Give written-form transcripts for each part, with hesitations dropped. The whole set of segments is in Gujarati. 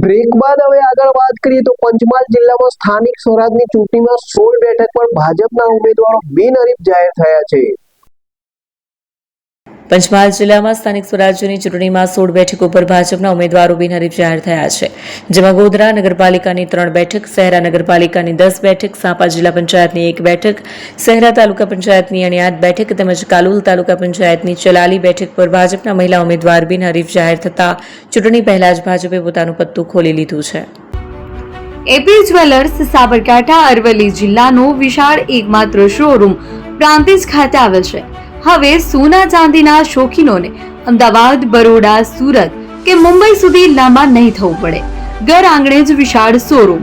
બ્રેક બાદ હવે આગળ વાત કરીએ તો પંચમહાલ જિલ્લામાં સ્થાનિક સ્વરાજની ચૂંટણીમાં 16 બેઠક પર ભાજપના ઉમેદવારો બિનહરીફ જાહેર થયા છે। પંચમહાલ જિલ્લામાં સ્થાનિક સ્વરાજ્યની ચૂંટણીમાં 16 બેઠકો પર ભાજપના ઉમેદવારો બિનહરીફ જાહેર થયા છે, જેમાં ગોધરા નગરપાલિકાની 3 બેઠક, શહેરા નગરપાલિકાની 10 બેઠક, સાપા જિલ્લા પંચાયતની 1 બેઠક, શહેરા તાલુકા પંચાયતની 8 બેઠક તેમજ કાલુલ તાલુકા પંચાયતની 44 બેઠક પર ભાજપના મહિલા ઉમેદવાર બિનહરીફ જાહેર થતા ચૂંટણી પહેલા જ ભાજપે પોતાનું પત્તું ખોલી લીધું છે। એપી જ્વેલર્સ સાબરકાંઠા અરવલ્લી જિલ્લાનો વિશાળ એકમાત્ર શોરૂમ પ્રાંતિજ ખાતે આવેલ છે। હવે સોના ચાંદીના શોખીનોને અમદાવાદ, બરોડા, સુરત કે મુંબઈ સુધી લાંબા નહીં થવું પડે। ઘર આંગણે જ વિશાળ showroom,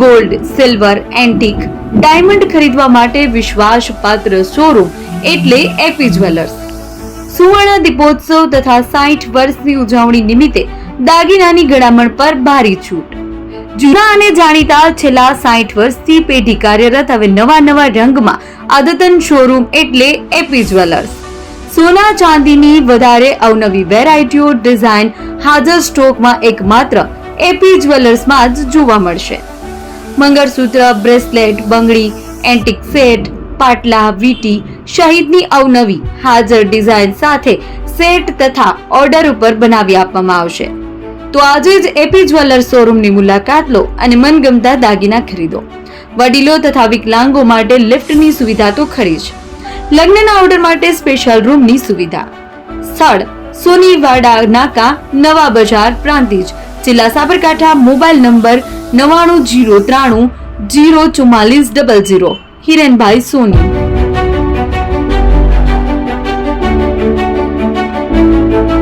gold, silver, antique, diamond ખરીદવા માટે વિશ્વાસપાત્ર શોરૂમ એટલે એપી જ્વેલર્સ। સુવર્ણ દીપોત્સવ તથા 60 વર્ષની ઉજવણી નિમિત્તે દાગીનાની ગળામણ પર ભારી છૂટ। જૂના અને જાણીતા છેલ્લા 60 વર્ષથી પેઢી કાર્યરત હવે નવા રંગમાં અદ્યતન શોરૂમ એટલે એપી જ્વેલર્સ। સોના ચાંદીની વધારે અવનવી વેરાયટીઓ, ડિઝાઇન હાજર સ્ટોકમાં એકમાત્ર એપી જ્વેલર્સમાં જ જોવા મળશે। મંગળસૂત્ર, બ્રેસલેટ, બંગડી, એન્ટિક સેટ, પાટલા, વીટી સહિતની અવનવી હાજર ડિઝાઇન સાથે સેટ તથા ઓર્ડર ઉપર બનાવી આપવામાં આવશે। તો આજે જ એપી જ્વેલર્સ શોરૂમની મુલાકાત લો અને મનગમતા દાગીના ખરીદો। વડીલો તથા વિકલાંગો માટે લિફ્ટની સુવિધા તો ખરી જ, લગ્નના ઓર્ડર માટે સ્પેશિયલ રૂમની સુવિધા। સ્થળ સોનીવાડા નાકા, નવા બજાર, પ્રાંતિજ, જિલ્લા સાબરકાંઠા। Mobile number 9903304400। હિરેનભાઈ સોની।